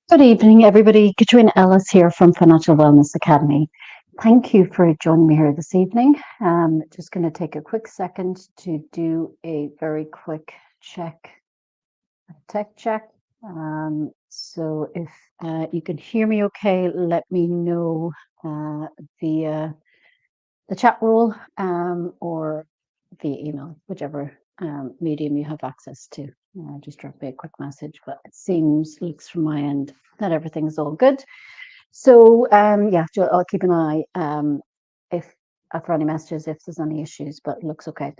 Good evening, everybody. Katrina Ellis here from Financial Wellness Academy. Thank you for joining me here this evening. Just going to take a quick second to do a very quick tech check. So if you can hear me okay, let me know via the chat roll or via email, whichever medium you have access to. Just drop me a quick message, but it looks from my end that everything's all good. So yeah, I'll keep an eye if for any messages if there's any issues, but it looks okay.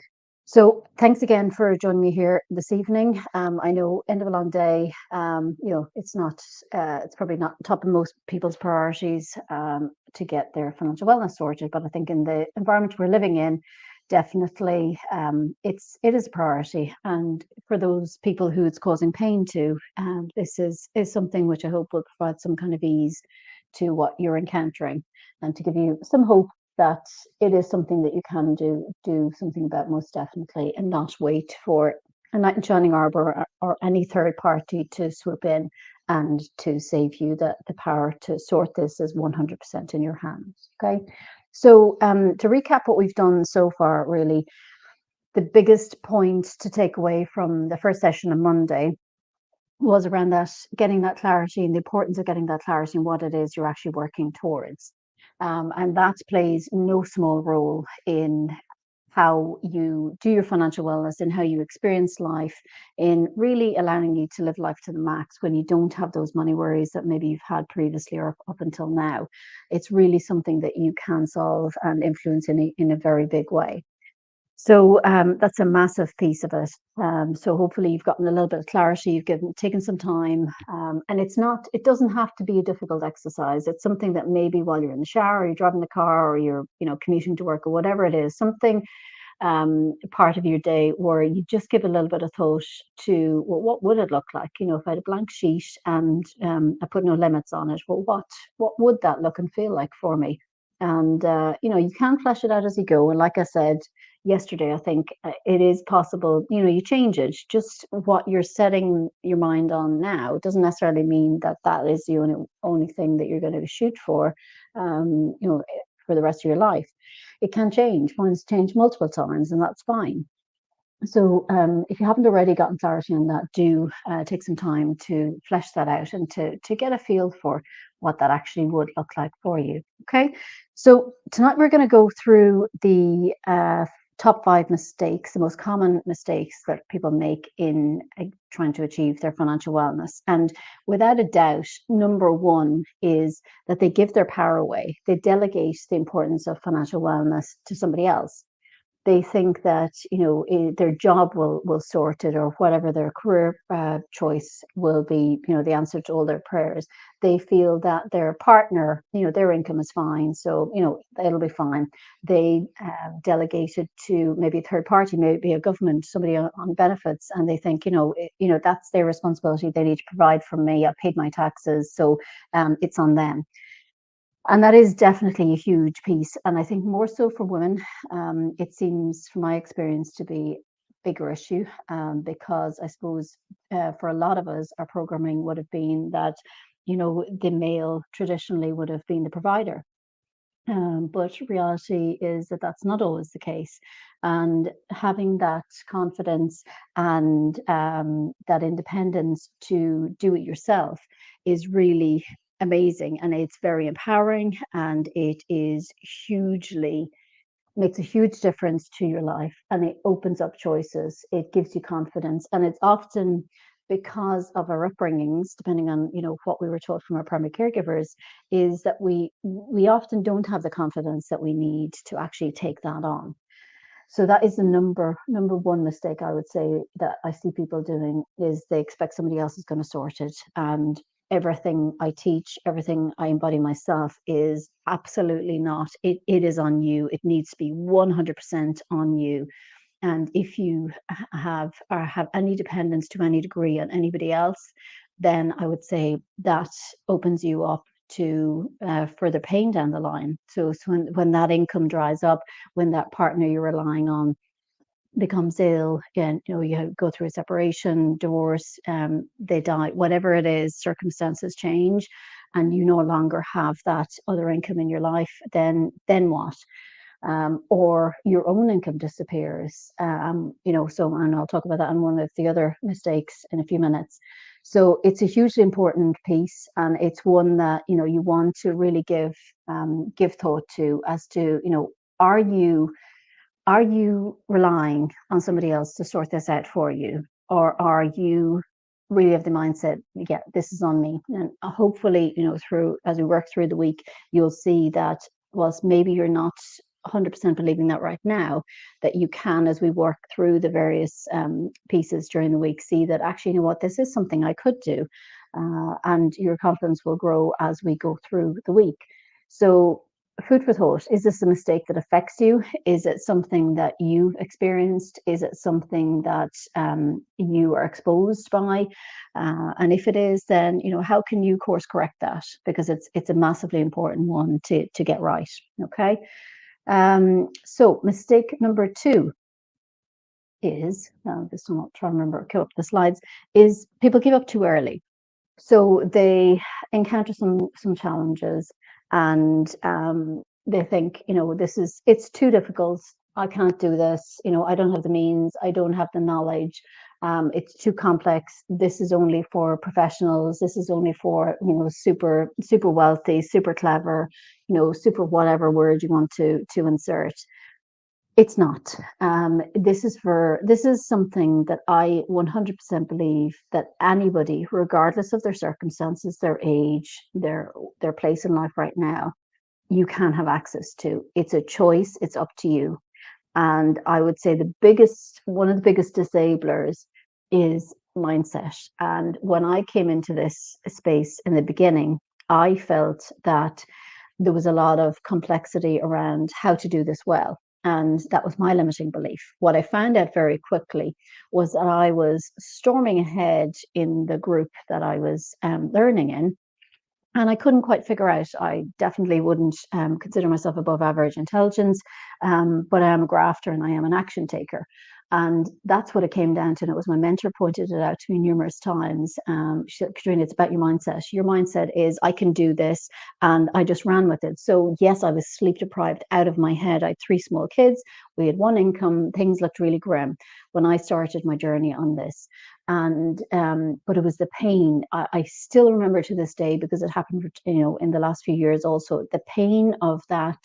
So thanks again for joining me here this evening. I know end of a long day. It's probably not top of most people's priorities to get their financial wellness sorted, but I think in the environment we're living in, definitely it is a priority. And for those people who it's causing pain to, this is something which I hope will provide some kind of ease to what you're encountering and to give you some hope that it is something that you can do something about most definitely, and not wait for a knight in shining armor or any third party to swoop in and to save you. The power to sort this is 100% in your hands. Okay, so to recap what we've done so far, really the biggest point to take away from the first session on Monday was around that, getting that clarity and the importance of getting that clarity in what it is you're actually working towards. And that plays no small role in how you do your financial wellness and how you experience life, in really allowing you to live life to the max when you don't have those money worries that maybe you've had previously or up until now. It's really something that you can solve and influence in a very big way. So that's a massive piece of it. So hopefully you've gotten a little bit of clarity, taken some time, and it doesn't have to be a difficult exercise. It's something that maybe while you're in the shower, or you're driving the car, or you're commuting to work, or whatever it is, something part of your day where you just give a little bit of thought to, well, what would it look like? If I had a blank sheet and I put no limits on it, well, what would that look and feel like for me? And you can flesh it out as you go. And like I said yesterday, I think it is possible. You change it. Just what you're setting your mind on now doesn't necessarily mean that that is the only thing that you're going to shoot for. For the rest of your life. It can change. Mine's changed multiple times, and that's fine. So, if you haven't already gotten clarity on that, do take some time to flesh that out and to get a feel for what that actually would look like for you. Okay. So tonight we're going to go through the top 5 mistakes, the most common mistakes that people make in trying to achieve their financial wellness. And without a doubt, number one is that they give their power away. They delegate the importance of financial wellness to somebody else. They think that their job will sort it, or whatever their career choice will be, the answer to all their prayers. They feel that their partner, their income is fine, so it'll be fine. They delegate it to maybe a third party, maybe a government, somebody on benefits, and they think that's their responsibility. They need to provide for me. I paid my taxes, so it's on them. And that is definitely a huge piece. And I think more so for women, it seems from my experience to be a bigger issue, because I suppose for a lot of us, our programming would have been that, the male traditionally would have been the provider. But reality is that that's not always the case. And having that confidence and that independence to do it yourself is really amazing, and it's very empowering, and it is hugely makes a huge difference to your life, and it opens up choices. It gives you confidence, and it's often because of our upbringings, depending on what we were taught from our primary caregivers, is that we often don't have the confidence that we need to actually take that on. So that is the number one mistake I would say that I see people doing, is they expect somebody else is going to sort it. And everything I teach, everything I embody myself is absolutely not. It is on you. It needs to be 100% on you. And if you have any dependence to any degree on anybody else, then I would say that opens you up to further pain down the line. So when that income dries up, when that partner you're relying on becomes ill, and you go through a separation, divorce, they die, whatever it is, circumstances change, and you no longer have that other income in your life, then what? Or your own income disappears. So, and I'll talk about that on one of the other mistakes in a few minutes. So it's a hugely important piece, and it's one that you want to really give thought to, as to are you are you relying on somebody else to sort this out for you, or are you really of the mindset, yeah, this is on me? And hopefully, through as we work through the week, you'll see that whilst maybe you're not 100% believing that right now, that you can, as we work through the various pieces during the week, see that actually, what, this is something I could do. And your confidence will grow as we go through the week. So, food for thought: is this a mistake that affects you? Is it something that you've experienced? Is it something that you are exposed by? And if it is, then how can you course correct that? Because it's a massively important one to get right. Okay. So mistake number 2 is, this I'm not trying to remember, kill up the slides, is people give up too early. So they encounter some challenges, and they think, it's too difficult. I can't do this. I don't have the means. I don't have the knowledge. It's too complex. This is only for professionals. This is only for super super wealthy, super clever, super whatever word you want to insert. It's not. This is something that I 100% believe that anybody, regardless of their circumstances, their age, their place in life right now, you can have access to. It's a choice. It's up to you. And I would say one of the biggest disablers is mindset. And when I came into this space in the beginning, I felt that there was a lot of complexity around how to do this well. And that was my limiting belief. What I found out very quickly was that I was storming ahead in the group that I was learning in. And I couldn't quite figure out, I definitely wouldn't consider myself above average intelligence, but I am a grafter and I am an action taker. And that's what it came down to. And it was my mentor pointed it out to me numerous times. She said, Katrina, it's about your mindset. Your mindset is, I can do this. And I just ran with it. So yes, I was sleep deprived out of my head. I had 3 small kids. We had 1 income. Things looked really grim when I started my journey on this. And but it was the pain. I still remember to this day, because it happened in the last few years also, the pain of that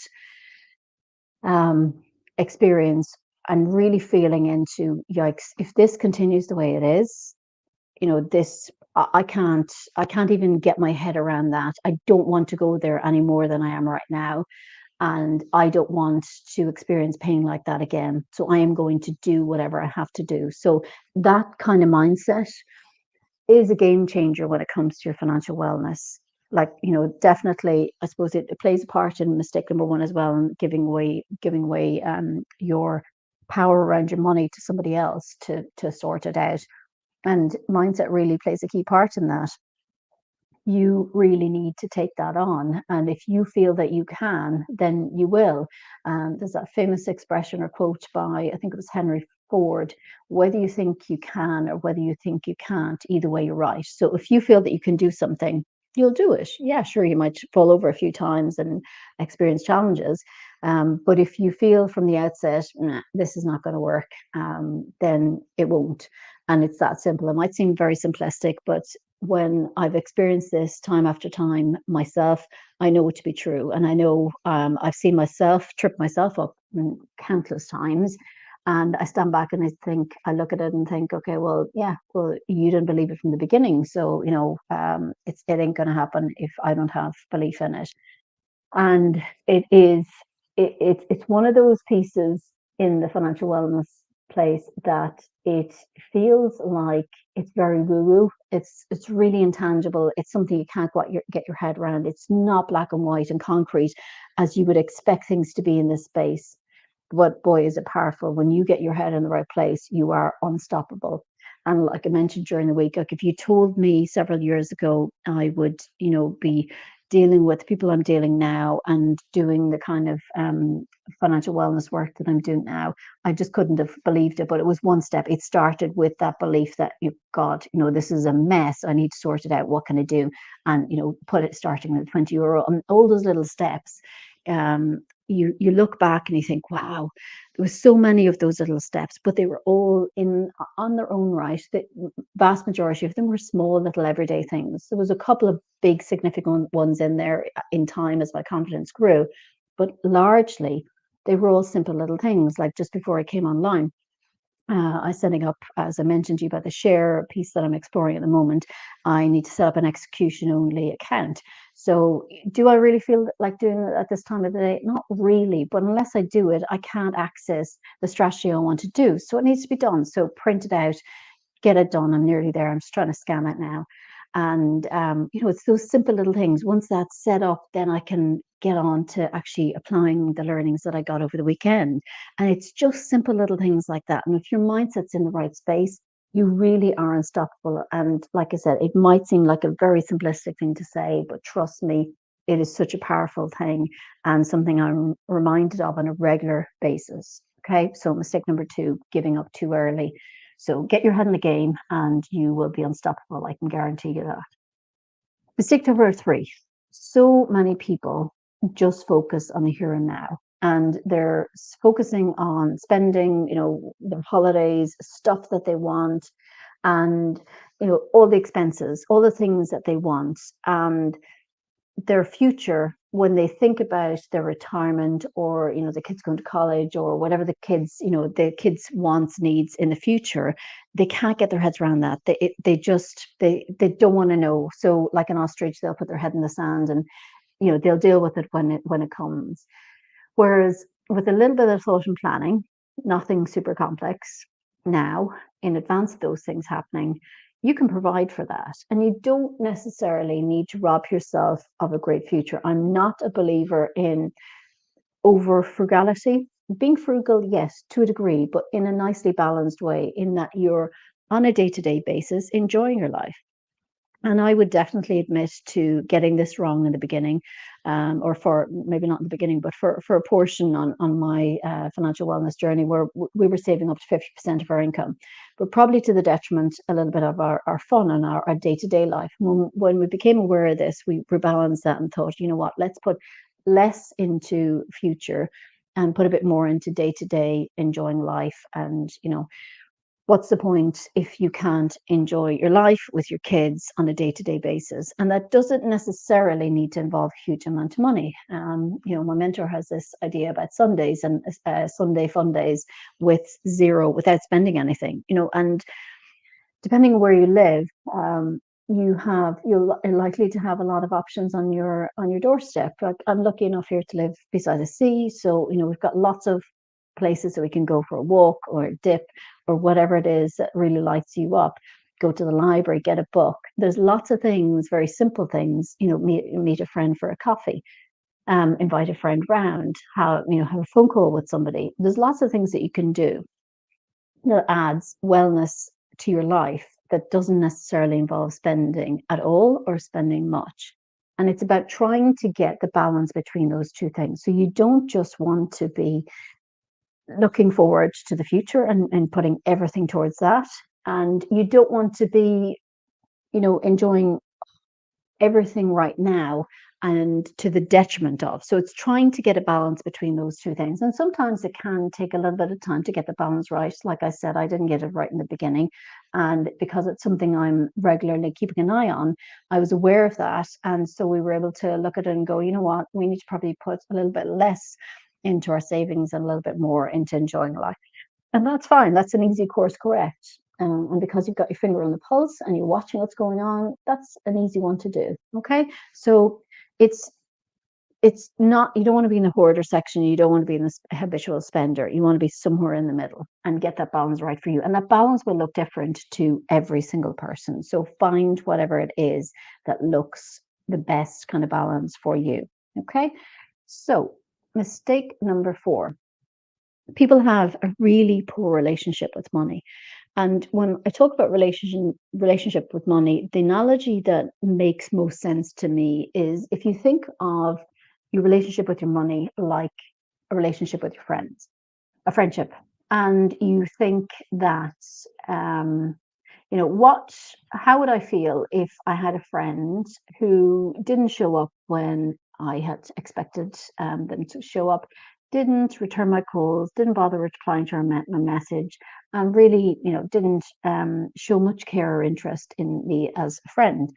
experience, and really feeling into, yikes, if this continues the way it is, this, I can't even get my head around that. I don't want to go there any more than I am right now, and I don't want to experience pain like that again. So I am going to do whatever I have to do. So that kind of mindset is a game changer when it comes to your financial wellness. Like, definitely, I suppose it plays a part in mistake number 1 as well, and giving away your power around your money to somebody else to sort it out. And mindset really plays a key part in that. You really need to take that on. And if you feel that you can, then you will. There's that famous expression or quote by, I think it was Henry Ford: whether you think you can or whether you think you can't, either way, you're right. So if you feel that you can do something, you'll do it. Yeah, sure, you might fall over a few times and experience challenges. But if you feel from the outset, nah, this is not going to work, then it won't. And it's that simple. It might seem very simplistic, but when I've experienced this time after time myself, I know it to be true. And I know, I've seen myself trip myself up countless times. And I stand back and I look at it and think, okay, well, yeah, well, you didn't believe it from the beginning. So, it ain't going to happen if I don't have belief in it. And it's one of those pieces in the financial wellness place that it feels like it's very woo woo. It's really intangible. It's something you can't quite get your head around. It's not black and white and concrete as you would expect things to be in this space. But boy, is it powerful. When you get your head in the right place, you are unstoppable. And like I mentioned during the week, like if you told me several years ago I would, be dealing with people I'm dealing now and doing the kind of financial wellness work that I'm doing now, I just couldn't have believed it. But it was one step. It started with that belief that, God, this is a mess. I need to sort it out. What can I do? And, put it starting with €20 and all those little steps. You look back and you think, wow, there was so many of those little steps, but they were all on their own right. The vast majority of them were small little everyday things. There was a couple of big significant ones in there in time as my confidence grew, but largely they were all simple little things. Like just before I came online, I was setting up, as I mentioned to you about the share piece that I'm exploring at the moment, I need to set up an execution only account. So do I really feel like doing it at this time of the day? Not really, but unless I do it, I can't access the strategy I want to do. So it needs to be done. So print it out, get it done. I'm nearly there. I'm just trying to scan it now. And, it's those simple little things. Once that's set up, then I can get on to actually applying the learnings that I got over the weekend. And it's just simple little things like that. And if your mindset's in the right space, you really are unstoppable. And like I said, it might seem like a very simplistic thing to say, but trust me, it is such a powerful thing and something I'm reminded of on a regular basis. Okay, so mistake number 2, giving up too early. So get your head in the game and you will be unstoppable. I can guarantee you that. Mistake number 3. So many people just focus on the here and now. And they're focusing on spending, their holidays, stuff that they want, and, all the expenses, all the things that they want. And their future, when they think about their retirement or the kids going to college or whatever the kids wants, needs in the future, they can't get their heads around that. They don't want to know. So like an ostrich, they'll put their head in the sand and they'll deal with it when it comes. Whereas with a little bit of thought and planning, nothing super complex, now in advance of those things happening, you can provide for that. And you don't necessarily need to rob yourself of a great future. I'm not a believer in over frugality. Being frugal, yes, to a degree, but in a nicely balanced way, in that you're on a day-to-day basis enjoying your life. And I would definitely admit to getting this wrong in the beginning, or for maybe not in the beginning, but for a portion on my financial wellness journey, where we were saving up to 50% of our income, but probably to the detriment a little bit of our fun and our day-to-day life. When we became aware of this, we rebalanced that and thought, you know what, let's put less into future and put a bit more into day-to-day enjoying life. And what's the point if you can't enjoy your life with your kids on a day-to-day basis? And that doesn't necessarily need to involve a huge amount of money. My mentor has this idea about Sundays and Sunday fun days with zero, without spending anything, and depending on where you live, you're likely to have a lot of options on your doorstep. Like, I'm lucky enough here to live beside the sea, so we've got lots of places that we can go for a walk or a dip or whatever it is that really lights you up. Go to the library, get a book. There's lots of things, very simple things. Meet a friend for a coffee, invite a friend round, have a phone call with somebody. There's lots of things that you can do that adds wellness to your life that doesn't necessarily involve spending at all or spending much. And it's about trying to get the balance between those two things. So you don't just want to be looking forward to the future and putting everything towards that. And you don't want to be, enjoying everything right now and to the detriment of. So it's trying to get a balance between those two things. And sometimes it can take a little bit of time to get the balance right. Like I said, I didn't get it right in the beginning. And because it's something I'm regularly keeping an eye on, I was aware of that. And so we were able to look at it and go, you know what, we need to probably put a little bit less into our savings and a little bit more into enjoying life. And that's fine. That's an easy course correct. And because you've got your finger on the pulse and you're watching what's going on, that's an easy one to do. Okay. So it's not, you don't want to be in the hoarder section. You don't want to be in the habitual spender. You want to be somewhere in the middle and get that balance right for you. And that balance will look different to every single person. So find whatever it is that looks the best kind of balance for you. Okay. So mistake number 4. People have a really poor relationship with money. And when I talk about relationship with money, the analogy that makes most sense to me is if you think of your relationship with your money like a relationship with your friends, a friendship, and you think that how would I feel if I had a friend who didn't show up when I had expected them to show up, didn't return my calls, didn't bother replying to my message, and really, didn't show much care or interest in me as a friend?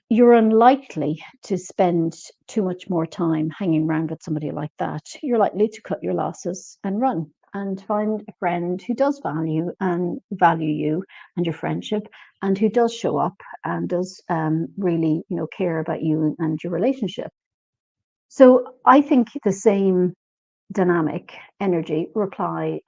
You're unlikely to spend too much more time hanging around with somebody like that. You're likely to cut your losses and run and find a friend who does value you and your friendship, and who does show up and does really, care about you and your relationship. So I think the same dynamic energy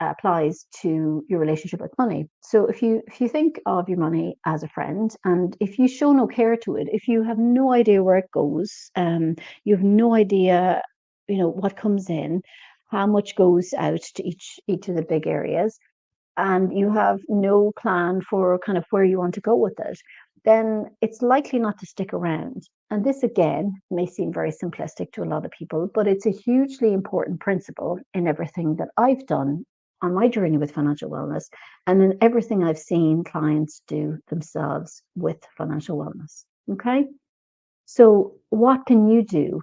applies to your relationship with money. So if you think of your money as a friend, and if you show no care to it, if you have no idea where it goes, you have no idea, what comes in, how much goes out to each of the big areas, and you have no plan for kind of where you want to go with it, then it's likely not to stick around. And this, again, may seem very simplistic to a lot of people, but it's a hugely important principle in everything that I've done on my journey with financial wellness, and in everything I've seen clients do themselves with financial wellness. Okay. So, what can you do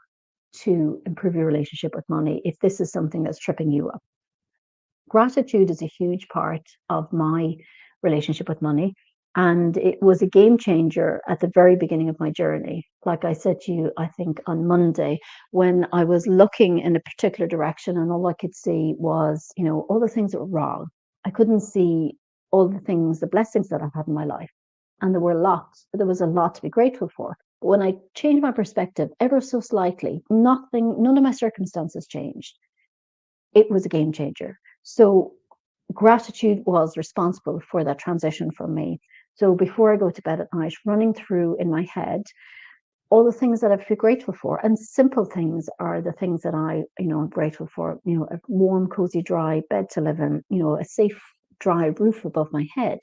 to improve your relationship with money if this is something that's tripping you up? Gratitude is a huge part of my relationship with money. And it was a game changer at the very beginning of my journey. Like I said to you, I think on Monday, when I was looking in a particular direction and all I could see was, all the things that were wrong. I couldn't see all the things, the blessings that I've had in my life. And there was a lot to be grateful for. But when I changed my perspective ever so slightly, none of my circumstances changed. It was a game changer. So gratitude was responsible for that transition for me. So before I go to bed at night, running through in my head all the things that I feel grateful for. And simple things are the things that I'm grateful for. A warm, cozy, dry bed to live in, a safe, dry roof above my head,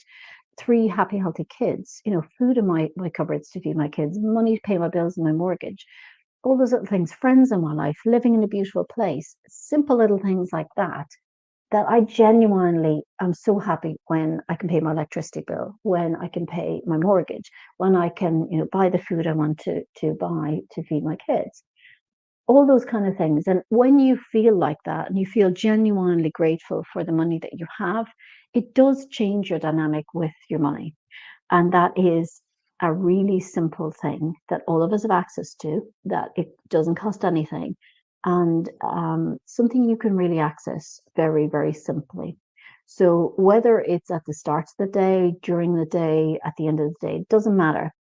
three happy, healthy kids, food in my cupboards to feed my kids, money to pay my bills and my mortgage, all those little things, friends in my life, living in a beautiful place, simple little things like that I genuinely am so happy when I can pay my electricity bill, when I can pay my mortgage, when I can, buy the food I want to buy to feed my kids. All those kind of things. And when you feel like that and you feel genuinely grateful for the money that you have, it does change your dynamic with your money. And that is a really simple thing that all of us have access to, that it doesn't cost anything, and something you can really access very, very simply. So, whether it's at the start of the day, during the day, at the end of the day, it doesn't matter.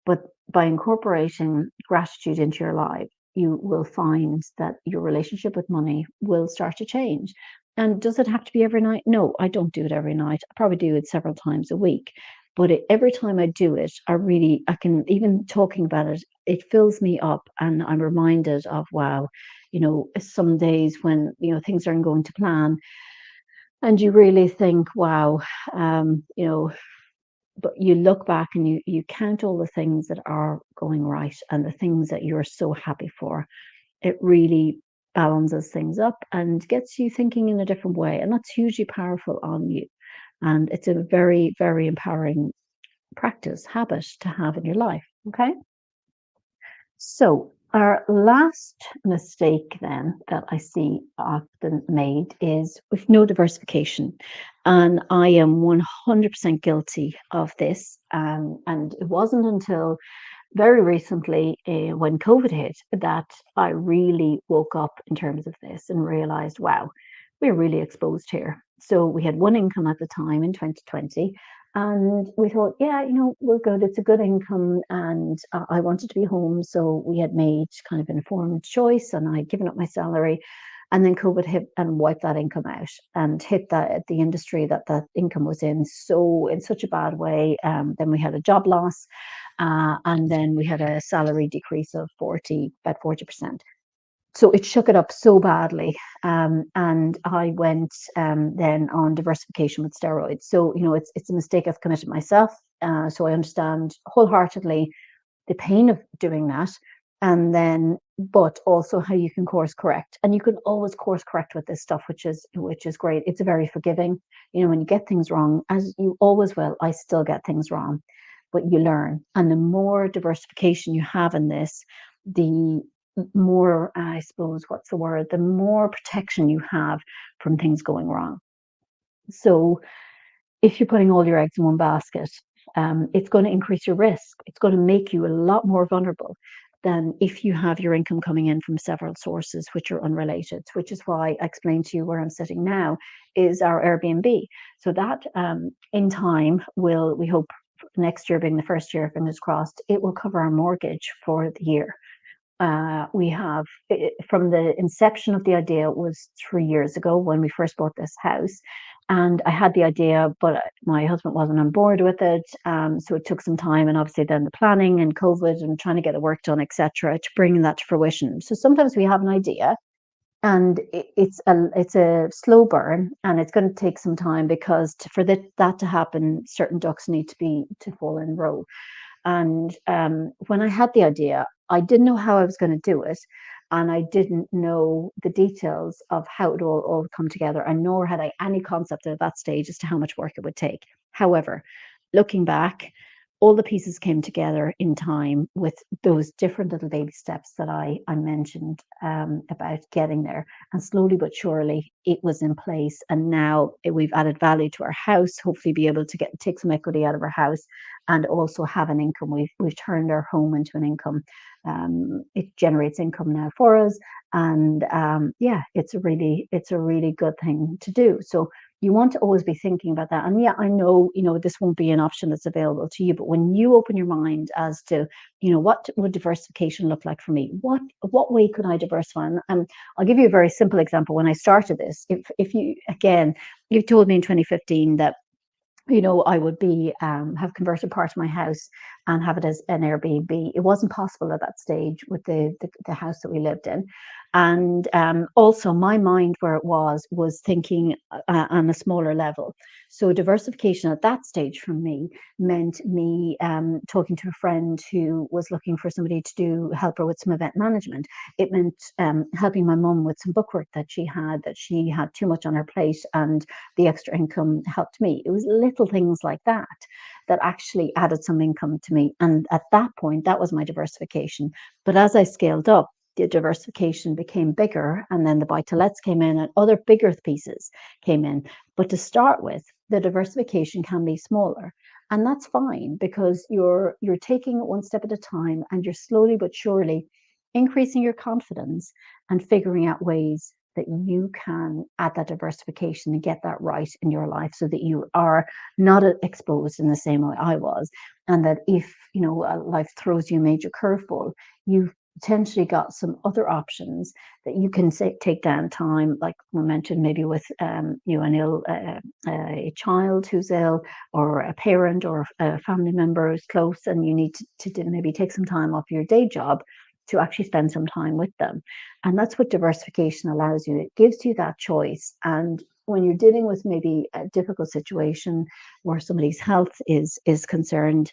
But by incorporating gratitude into your life, you will find that your relationship with money will start to change. And does it have to be every night? No, I don't do it every night. I probably do it several times a week. But every time I do it, I can, even talking about it, it fills me up, and I'm reminded of, wow, some days when, things aren't going to plan, and you really think, wow, you know, but you look back and you count all the things that are going right and the things that you're so happy for. It really balances things up and gets you thinking in a different way. And that's hugely powerful on you. And it's a very, very empowering practice, habit to have in your life. Okay. So, our last mistake then that I see often made is with no diversification. And I am 100% guilty of this. And it wasn't until very recently, when COVID hit, that I really woke up in terms of this and realized, wow, we're really exposed here. So we had one income at the time in 2020, and we thought, yeah, we're good. It's a good income, and I wanted to be home, so we had made kind of an informed choice, and I'd given up my salary. And then COVID hit and wiped that income out and hit the industry that income was in such a bad way. Then we had a job loss, and then we had a salary decrease of about 40%. So it shook it up so badly. And I went then on diversification with steroids. So, it's a mistake I've committed myself. So I understand wholeheartedly the pain of doing that. And then, but also how you can course correct. And you can always course correct with this stuff, which is great. It's very forgiving. When you get things wrong, as you always will, I still get things wrong, but you learn. And the more diversification you have in this, the more, I suppose, what's the word? The more protection you have from things going wrong. So if you're putting all your eggs in one basket, it's going to increase your risk. It's going to make you a lot more vulnerable than if you have your income coming in from several sources which are unrelated, which is why I explained to you where I'm sitting now is our Airbnb. So that in time will, we hope next year being the first year, fingers crossed, it will cover our mortgage for the year. We have, from the inception of the idea was 3 years ago when we first bought this house. And I had the idea, but my husband wasn't on board with it. So it took some time, and obviously then the planning and COVID and trying to get the work done, etc., to bring that to fruition. So sometimes we have an idea, and it's a slow burn, and it's going to take some time because for that to happen, certain ducks need to fall in row. And when I had the idea, I didn't know how I was going to do it. And I didn't know the details of how it all come together. And nor had I any concept at that stage as to how much work it would take. However, looking back, all the pieces came together in time with those different little baby steps that I mentioned about getting there. And slowly but surely, it was in place. And now we've added value to our house, hopefully be able to take some equity out of our house and also have an income. We've turned our home into an income. It generates income now for us, and yeah, it's a really good thing to do. So you want to always be thinking about that. And yeah, I know, this won't be an option that's available to you, but when you open your mind as to, what would diversification look like for me? What way could I diversify? And I'll give you a very simple example. When I started this, if you, again, you told me in 2015 that I would be have converted part of my house and have it as an Airbnb. It wasn't possible at that stage with the house that we lived in. And also my mind where it was thinking on a smaller level. So diversification at that stage for me meant me talking to a friend who was looking for somebody to help her with some event management. It meant helping my mum with some bookwork that she had too much on her plate, and the extra income helped me. It was little things like that that actually added some income to me. And at that point, that was my diversification. But as I scaled up, the diversification became bigger, and then the buy to lets came in and other bigger pieces came in. But to start with, the diversification can be smaller. And that's fine because you're taking it one step at a time, and you're slowly but surely increasing your confidence and figuring out ways that you can add that diversification and get that right in your life so that you are not exposed in the same way I was. And that if, life throws you a major curveball, you've potentially got some other options that you can take down time, like we mentioned, maybe with a child who's ill, or a parent or a family member who's close, and you need to maybe take some time off your day job to actually spend some time with them. And that's what diversification allows you. It gives you that choice. And when you're dealing with maybe a difficult situation where somebody's health is concerned,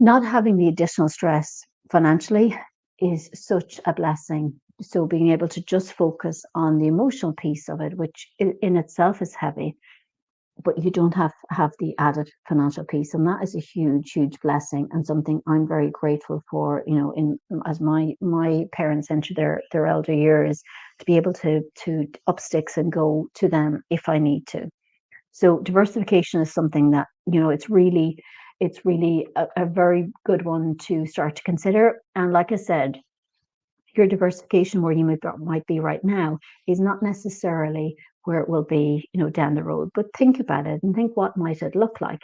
not having the additional stress financially is such a blessing. So being able to just focus on the emotional piece of it, which in itself is heavy, but you don't have the added financial piece, and that is a huge blessing, and something I'm very grateful for. In as my parents enter their elder years, to be able to up sticks and go to them if I need to. So diversification is something that it's really a very good one to start to consider. And like I said, your diversification where you might be right now is not necessarily where it will be, down the road. But think about it and think, what might it look like?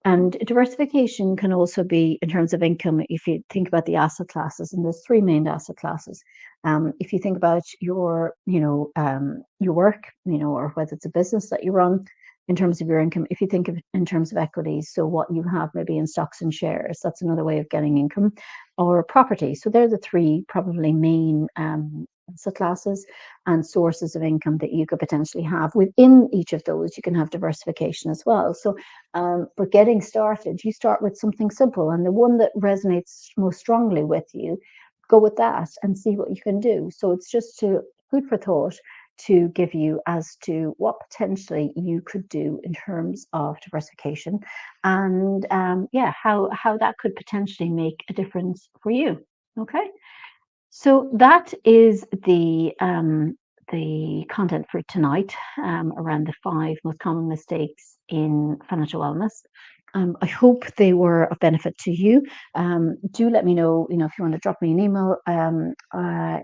And diversification can also be in terms of income. If you think about the asset classes, and there's three main asset classes. If you think about your work, or whether it's a business that you run, in terms of your income, if you think of it in terms of equities, so what you have maybe in stocks and shares, that's another way of getting income, or property. So they're the three probably main asset classes and sources of income that you could potentially have. Within each of those, you can have diversification as well. So, for getting started, you start with something simple, and the one that resonates most strongly with you, go with that and see what you can do. So it's just to food for thought to give you as to what potentially you could do in terms of diversification, and yeah, how that could potentially make a difference for you. Okay. So that is the content for tonight, around the 5 most common mistakes in financial wellness. I hope they were of benefit to you. Do let me know, if you want to drop me an email,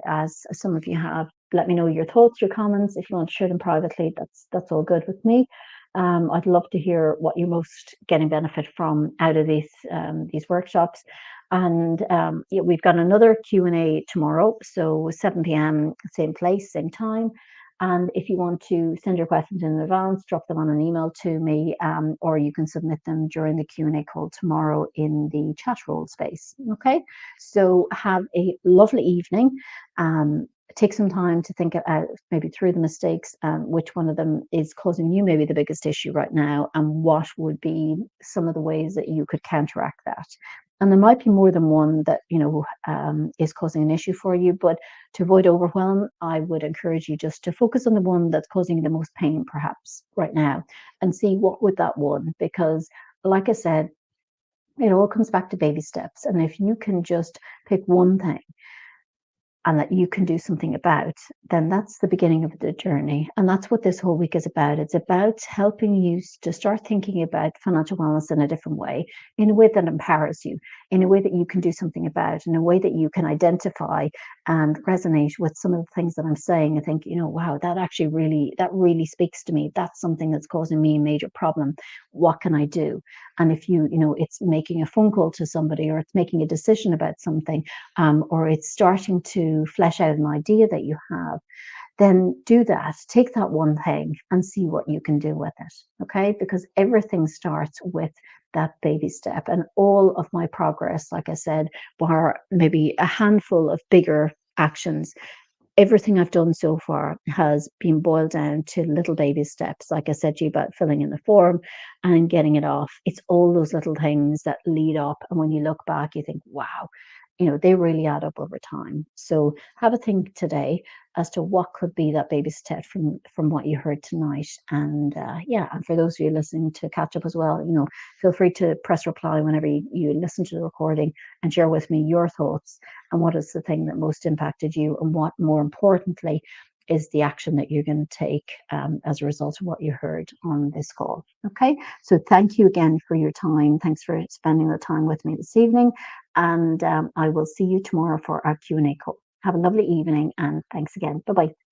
as some of you have. Let me know your thoughts, your comments. If you want to share them privately, that's all good with me. I'd love to hear what you're most getting benefit from out of these workshops. And yeah, we've got another Q&A tomorrow, so 7 p.m., same place, same time. And if you want to send your questions in advance, drop them on an email to me, or you can submit them during the Q&A call tomorrow in the chat roll space. Okay, so have a lovely evening. Take some time to think out maybe through the mistakes, which one of them is causing you maybe the biggest issue right now, and what would be some of the ways that you could counteract that. And there might be more than one that is causing an issue for you, but to avoid overwhelm, I would encourage you just to focus on the one that's causing you the most pain perhaps right now, and see what would that one, because like I said, it all comes back to baby steps. And if you can just pick one thing and that you can do something about, then that's the beginning of the journey. And that's what this whole week is about. It's about helping you to start thinking about financial wellness in a different way, in a way that empowers you, in a way that you can do something about, in a way that you can identify and resonate with some of the things that I'm saying and think, wow, that really speaks to me. That's something that's causing me a major problem. What can I do? And if it's making a phone call to somebody, or it's making a decision about something, or it's starting to flesh out an idea that you have, then do that. Take that one thing and see what you can do with it. Okay. Because everything starts with that baby step. And all of my progress, like I said, were maybe a handful of bigger actions. Everything I've done so far has been boiled down to little baby steps. Like I said to you about filling in the form and getting it off. It's all those little things that lead up. And when you look back, you think, wow, they really add up over time. So have a think today as to what could be that baby step from what you heard tonight. And yeah, and for those of you listening to catch up as well, feel free to press reply whenever you listen to the recording and share with me your thoughts and what is the thing that most impacted you, and what, more importantly, is the action that you're going to take as a result of what you heard on this call. Okay, so thank you again for your time. Thanks for spending the time with me this evening, and I will see you tomorrow for our Q&A call. Have a lovely evening, and thanks again. Bye-bye.